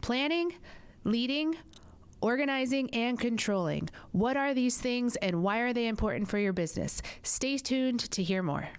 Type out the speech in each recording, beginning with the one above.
Planning, leading, organizing, and controlling. What are these things and why are they important for your business? Stay tuned to hear more.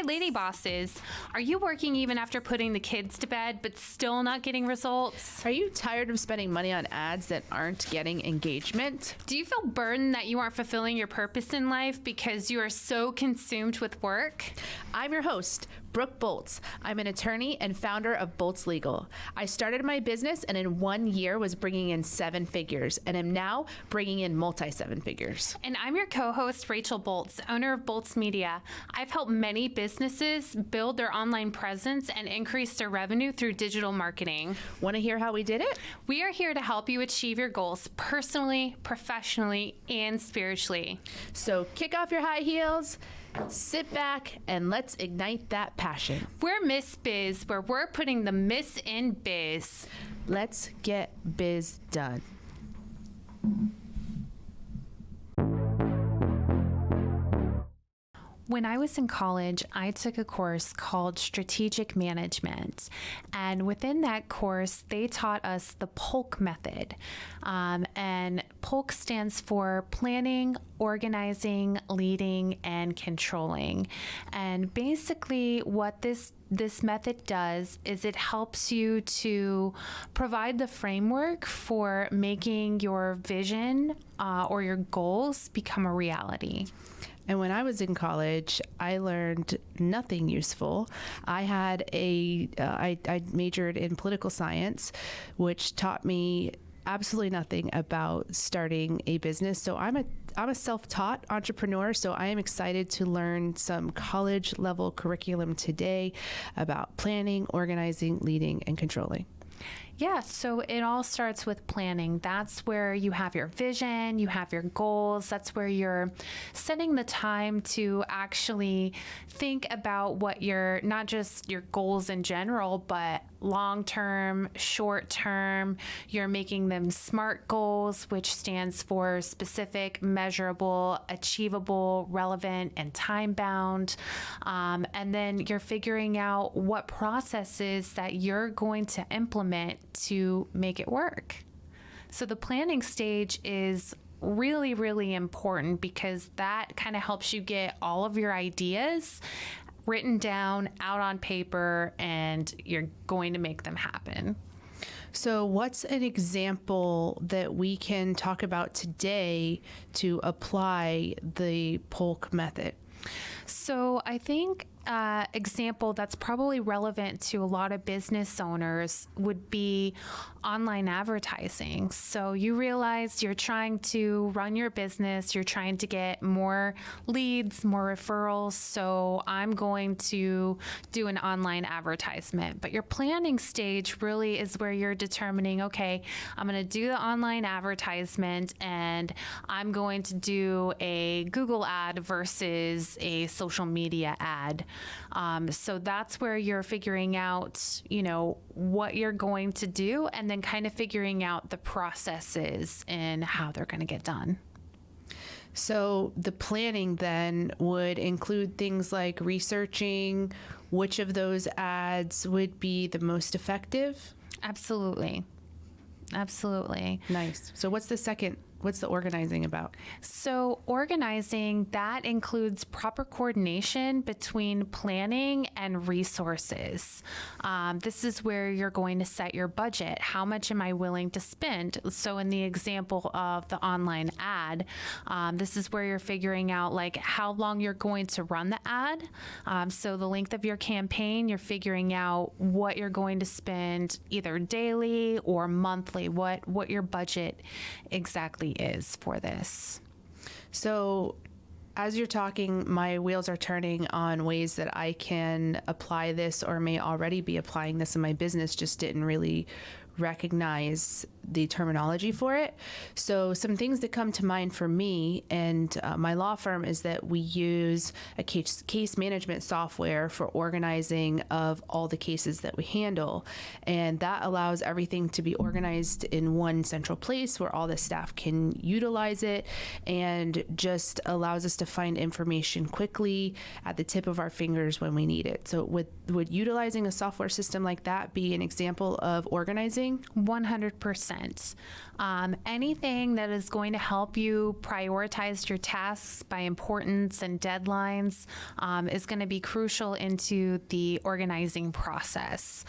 Lady bosses, are you working even after putting the kids to bed but still not getting results? Are you tired of spending money on ads that aren't getting engagement? Do you feel burdened that you aren't fulfilling your purpose in life because you are so consumed with work? I'm your host, Brooke Bolts. I'm an attorney and founder of Bolts Legal. I started my business and in 1 year was bringing in 7 figures and am now bringing in multi-7 figures. And I'm your co-host, Rachel Bolts, owner of Bolts Media. I've helped many businesses build their online presence and increase their revenue through digital marketing. Want to hear how we did it? We are here to help you achieve your goals personally, professionally, and spiritually. So kick off your high heels, sit back, and let's ignite that passion. We're Ms.Biz, where we're putting the Miss in biz. Let's get biz done. When I was in college, I took a course called Strategic Management. And within that course, they taught us the POLC method. And POLC stands for Planning, Organizing, Leading, and Controlling. And basically what this method does is it helps you to provide the framework for making your vision or your goals become a reality. And when I was in college, I learned nothing useful. I majored in political science, which taught me absolutely nothing about starting a business. So I'm a self-taught entrepreneur, so I am excited to learn some college level curriculum today about planning, organizing, leading, and controlling. Yeah, so it all starts with planning. That's where you have your vision, you have your goals. That's where you're setting the time to actually think about what your, not just your goals in general, but long-term, short-term. You're making them SMART goals, which stands for specific, measurable, achievable, relevant, and time-bound. And then you're figuring out what processes that you're going to implement to make it work. So the planning stage is really, really important because that kind of helps you get all of your ideas written down out on paper and you're going to make them happen. So what's an example that we can talk about today to apply the POLC method? So I think example that's probably relevant to a lot of business owners would be online advertising. So you realize you're trying to run your business, you're trying to get more leads, more referrals. So I'm going to do an online advertisement. But your planning stage really is where you're determining, okay, I'm going to do the online advertisement and I'm going to do a Google ad versus a social media ad. So that's where you're figuring out, what you're going to do and then kind of figuring out the processes and how they're going to get done. So the planning then would include things like researching which of those ads would be the most effective? Absolutely. Absolutely. Nice. So what's the organizing about? So organizing, that includes proper coordination between planning and resources. This is where you're going to set your budget. How much am I willing to spend? So in the example of the online ad, this is where you're figuring out like how long you're going to run the ad. So the length of your campaign, you're figuring out what you're going to spend either daily or monthly, what your budget exactly is for this. So as you're talking, my wheels are turning on ways that I can apply this or may already be applying this in my business, just didn't really recognize the terminology for it. So some things that come to mind for me and my law firm is that we use a case management software for organizing of all the cases that we handle. And that allows everything to be organized in one central place where all the staff can utilize it, and just allows us to find information quickly at the tip of our fingers when we need it. So would utilizing a software system like that be an example of organizing? 100%. Anything that is going to help you prioritize your tasks by importance and deadlines is going to be crucial into the organizing process.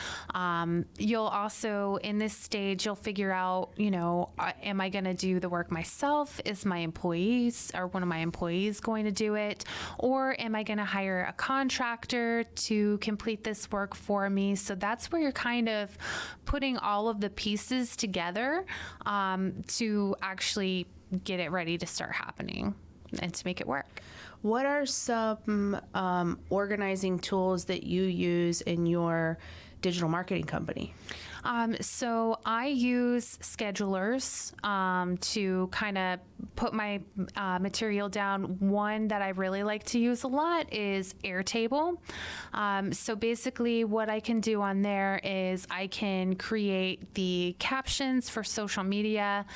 You'll also, in this stage, you'll figure out, am I going to do the work myself? Is my employees or one of my employees going to do it? Or am I going to hire a contractor to complete this work for me? So that's where you're kind of putting all of the pieces together to actually get it ready to start happening and to make it work. What are some organizing tools that you use in your digital marketing company? So I use schedulers to kind of put my material down. One that I really like to use a lot is Airtable. So basically what I can do on there is I can create the captions for social media,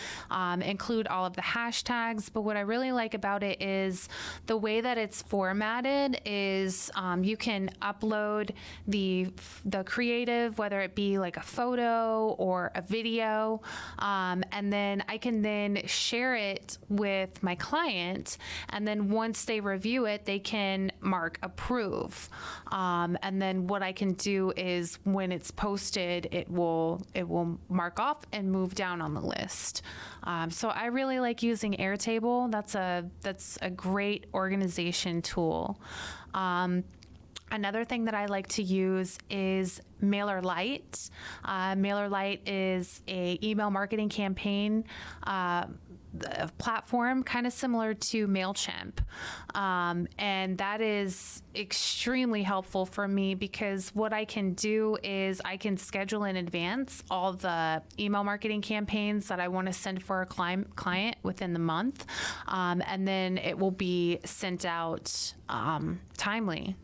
include all of the hashtags. But what I really like about it is the way that it's formatted is you can upload the creative, whether it be like a photo or a video, and then I can then share it with my client, and then once they review it, they can mark approve, and then what I can do is when it's posted, it will mark off and move down on the list. So I really like using Airtable. That's a great organization tool. Another thing that I like to use is MailerLite. MailerLite is a email marketing campaign platform, kind of similar to MailChimp. And that is extremely helpful for me because what I can do is I can schedule in advance all the email marketing campaigns that I want to send for a client within the month. And then it will be sent out timely.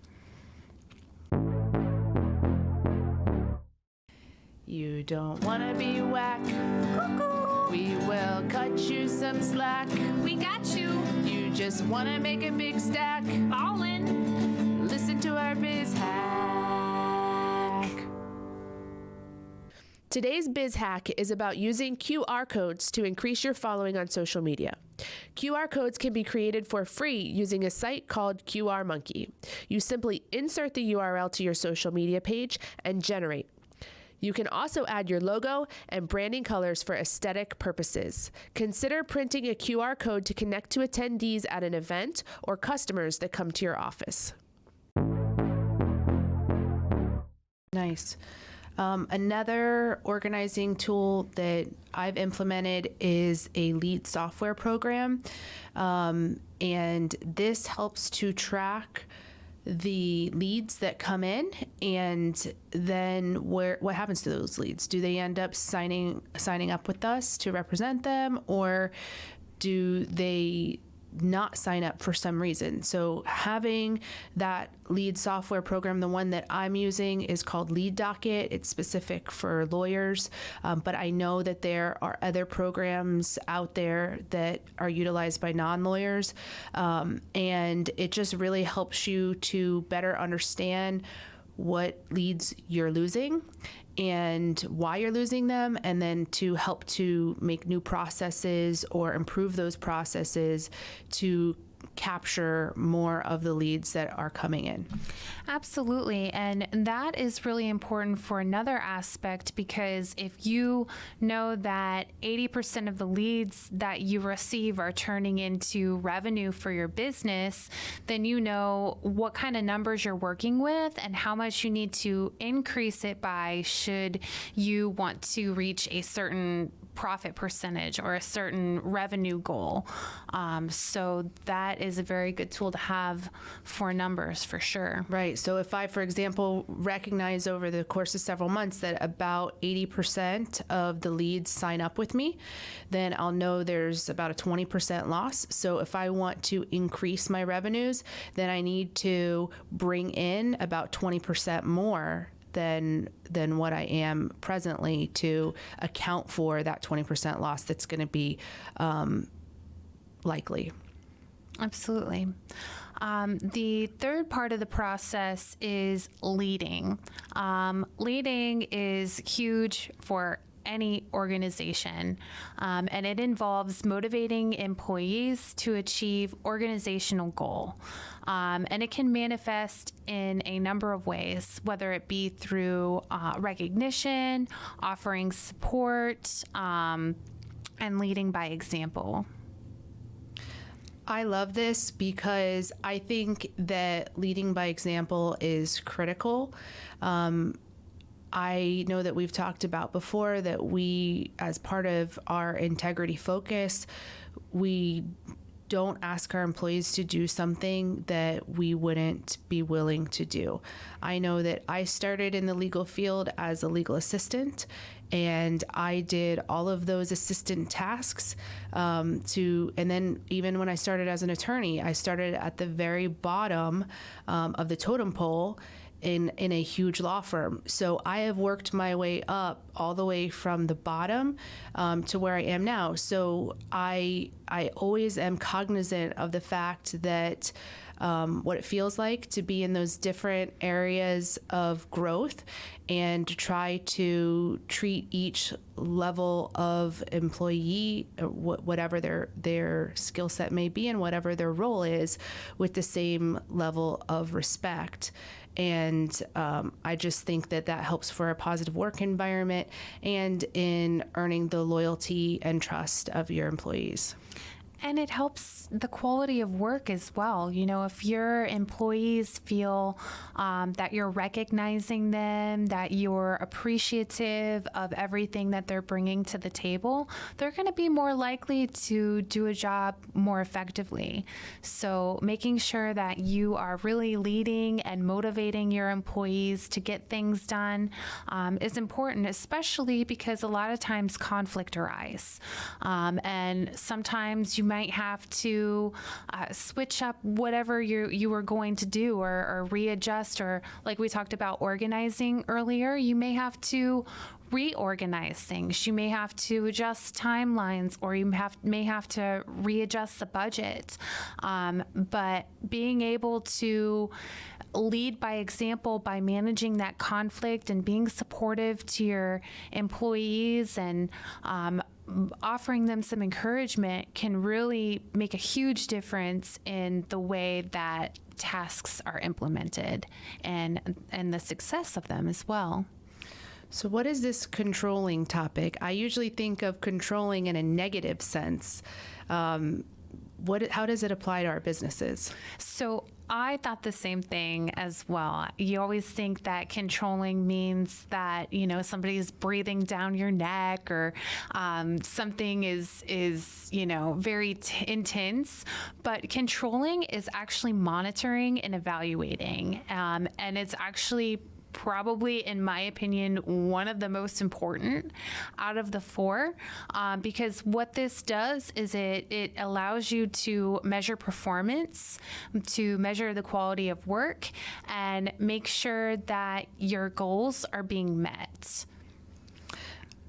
You don't want to be whack. Cuckoo. We will cut you some slack. We got you. You just want to make a big stack. Ballin'. Listen to our biz hack. Today's biz hack is about using QR codes to increase your following on social media. QR codes can be created for free using a site called QR Monkey. You simply insert the URL to your social media page and generate. You can also add your logo and branding colors for aesthetic purposes. Consider printing a QR code to connect to attendees at an event or customers that come to your office. Nice. Another organizing tool that I've implemented is a lead software program. And this helps to track the leads that come in, and then what happens to those leads? Do they end up signing up with us to represent them, or do they not sign up for some reason? So having that lead software program, the one that I'm using is called Lead Docket. It's specific for lawyers, but I know that there are other programs out there that are utilized by non-lawyers, and it just really helps you to better understand what leads you're losing and why you're losing them, and then to help to make new processes or improve those processes to capture more of the leads that are coming in. Absolutely. And that is really important for another aspect, because if you know that 80% of the leads that you receive are turning into revenue for your business, then you know what kind of numbers you're working with and how much you need to increase it by should you want to reach a certain profit percentage or a certain revenue goal. So that is a very good tool to have for numbers for sure. Right. So if I, for example, recognize over the course of several months that about 80% of the leads sign up with me, then I'll know there's about a 20% loss. So if I want to increase my revenues, then I need to bring in about 20% more than what I am presently to account for that 20% loss that's going to be likely. Absolutely. The third part of the process is leading. Leading is huge for any organization, and it involves motivating employees to achieve organizational goal. And it can manifest in a number of ways, whether it be through recognition, offering support, and leading by example. I love this because I think that leading by example is critical. I know that we've talked about before that we, as part of our integrity focus, we don't ask our employees to do something that we wouldn't be willing to do. I know that I started in the legal field as a legal assistant, and I did all of those assistant tasks and then even when I started as an attorney, I started at the very bottom of the totem pole in a huge law firm. So I have worked my way up all the way from the bottom to where I am now. So I always am cognizant of the fact that what it feels like to be in those different areas of growth and to try to treat each level of employee, whatever their skill set may be and whatever their role is, with the same level of respect. And I just think that helps for a positive work environment and in earning the loyalty and trust of your employees. And it helps the quality of work as well. You know, if your employees feel that you're recognizing them, that you're appreciative of everything that they're bringing to the table, they're going to be more likely to do a job more effectively. So making sure that you are really leading and motivating your employees to get things done is important, especially because a lot of times conflict arises. And sometimes you might have to switch up whatever you were going to do or readjust, or like we talked about organizing earlier, you may have to reorganize things. You may have to adjust timelines, or you may have to readjust the budget. But being able to lead by example by managing that conflict and being supportive to your employees and offering them some encouragement can really make a huge difference in the way that tasks are implemented and the success of them as well. So what is this controlling topic? I usually think of controlling in a negative sense. How does it apply to our businesses? So I thought the same thing as well. You always think that controlling means that, you know, somebody's breathing down your neck or something is very intense. But controlling is actually monitoring and evaluating. And it's actually probably, in my opinion, one of the most important out of the four, because what this does is it allows you to measure performance, to measure the quality of work, and make sure that your goals are being met.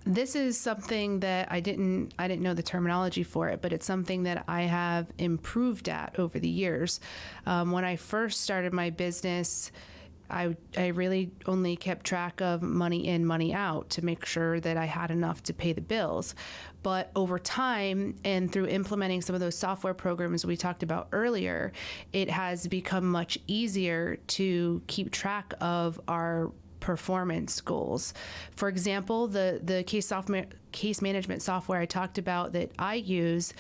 This is something that I didn't know the terminology for it, but it's something that I have improved at over the years. When I first started my business, I really only kept track of money in, money out to make sure that I had enough to pay the bills. But over time and through implementing some of those software programs we talked about earlier, it has become much easier to keep track of our performance goals. For example, the case management software I talked about that I use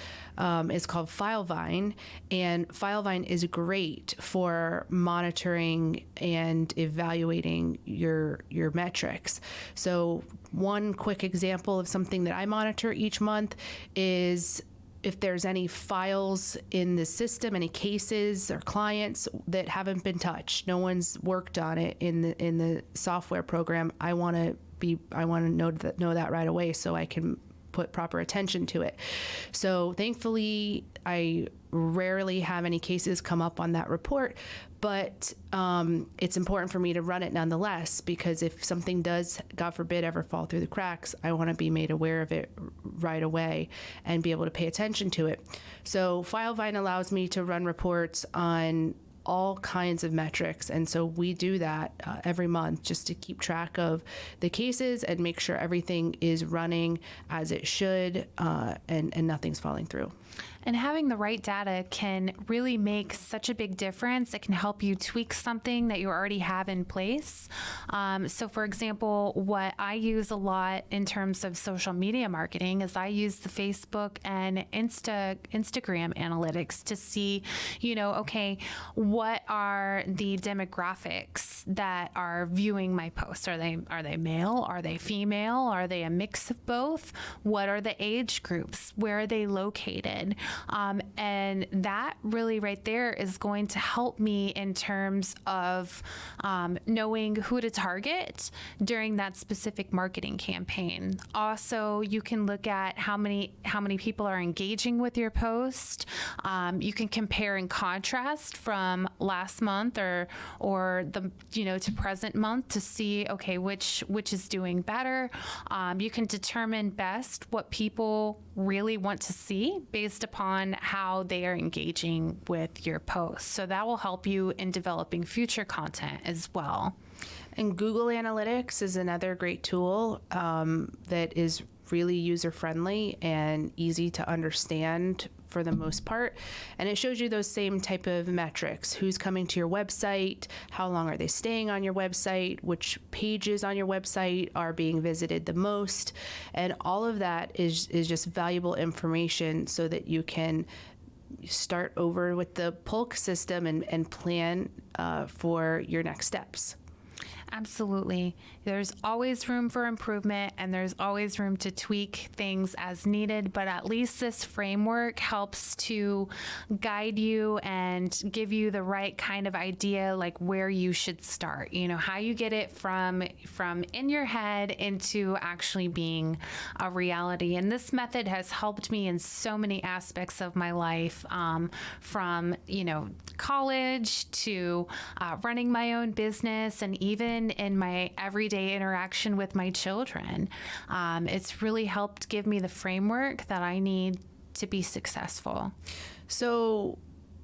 is called Filevine, and Filevine is great for monitoring and evaluating your metrics. So one quick example of something that I monitor each month is if there's any files in the system, any cases or clients that haven't been touched, no one's worked on it in the software program. I want to know that right away so I can put proper attention to it. So thankfully, I rarely have any cases come up on that report, but it's important for me to run it nonetheless, because if something does, God forbid, ever fall through the cracks, I want to be made aware of it right away and be able to pay attention to it. So Filevine allows me to run reports on all kinds of metrics, and so we do that every month just to keep track of the cases and make sure everything is running as it should, and nothing's falling through. And having the right data can really make such a big difference. It can help you tweak something that you already have in place. So for example, what I use a lot in terms of social media marketing is I use the Facebook and Instagram analytics to see, okay, what are the demographics that are viewing my posts? Are they male? Are they female? Are they a mix of both? What are the age groups? Where are they located? And that really right there is going to help me in terms of knowing who to target during that specific marketing campaign. Also, you can look at how many people are engaging with your post. You can compare and contrast from last month or the to present month to see, okay, which is doing better. You can determine best what people really want to see based upon how they are engaging with your posts. So that will help you in developing future content as well. And Google Analytics is another great tool that is really user-friendly and easy to understand for the most part. And it shows you those same type of metrics: who's coming to your website, how long are they staying on your website, which pages on your website are being visited the most. And all of that is just valuable information so that you can start over with the POLC system and plan for your next steps. Absolutely. There's always room for improvement, and there's always room to tweak things as needed, but at least this framework helps to guide you and give you the right kind of idea, like where you should start, how you get it from in your head into actually being a reality. And this method has helped me in so many aspects of my life, from, college to running my own business, and even in my everyday interaction with my children. It's really helped give me the framework that I need to be successful. So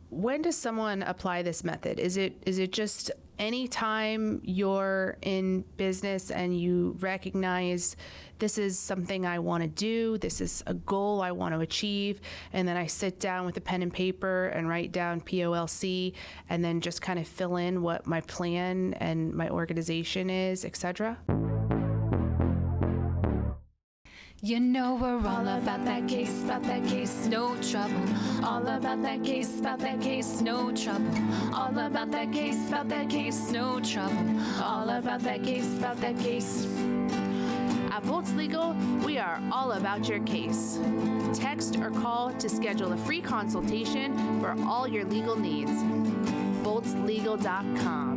when does someone apply this method? Is it just anytime you're in business and you recognize this is something I want to do, this is a goal I want to achieve, and then I sit down with a pen and paper and write down POLC and then just kind of fill in what my plan and my organization is, etc.? We're all about that case, no trouble. All about that case, no trouble. All about that case, no trouble. All about that case. At Bolts Legal, we are all about your case. Text or call to schedule a free consultation for all your legal needs. boltslegal.com.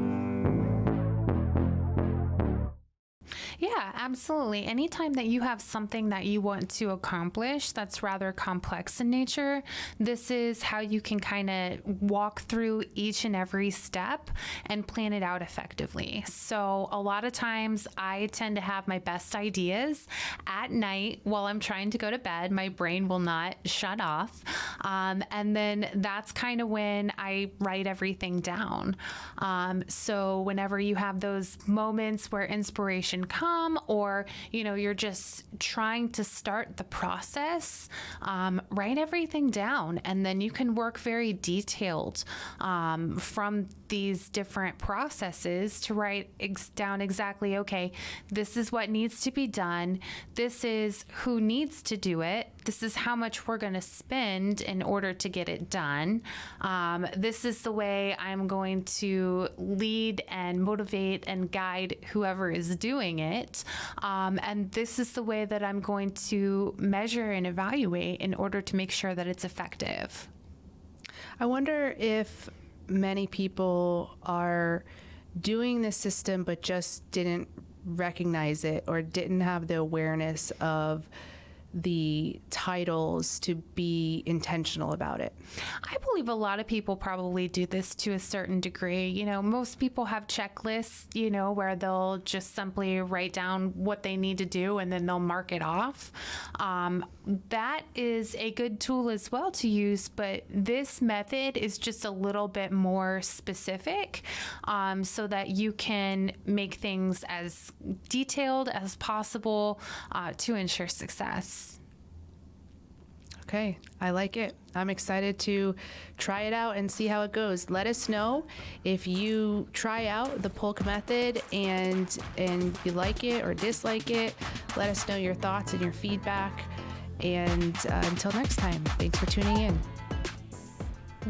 Yeah, absolutely. Anytime that you have something that you want to accomplish that's rather complex in nature, this is how you can kind of walk through each and every step and plan it out effectively. So a lot of times I tend to have my best ideas at night while I'm trying to go to bed. My brain will not shut off. And then that's kind of when I write everything down. So whenever you have those moments where inspiration comes, or, you're just trying to start the process, write everything down, and then you can work very detailed from these different processes to write down exactly, okay, this is what needs to be done. This is who needs to do it. This is how much we're going to spend in order to get it done. This is the way I'm going to lead and motivate and guide whoever is doing it. And this is the way that I'm going to measure and evaluate in order to make sure that it's effective. I wonder if many people are doing this system but just didn't recognize it or didn't have the awareness of the titles to be intentional about it. I believe a lot of people probably do this to a certain degree. Most people have checklists, where they'll just simply write down what they need to do and then they'll mark it off. That is a good tool as well to use, but this method is just a little bit more specific, so that you can make things as detailed as possible to ensure success. Okay, I like it. I'm excited to try it out and see how it goes. Let us know if you try out the POLC method and you like it or dislike it. Let us know your thoughts and your feedback. And until next time, thanks for tuning in.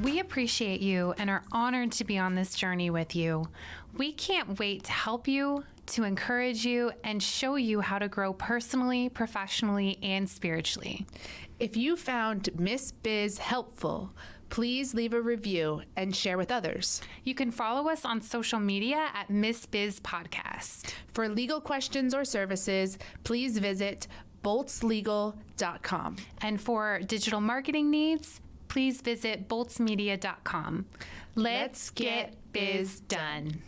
We appreciate you and are honored to be on this journey with you. We can't wait to help you, to encourage you, and show you how to grow personally, professionally, and spiritually. If you found Ms.Biz helpful, please leave a review and share with others. You can follow us on social media at Ms.Biz Podcast. For legal questions or services, please visit boltslegal.com. And for digital marketing needs, please visit boltsmedia.com. Let's get biz done.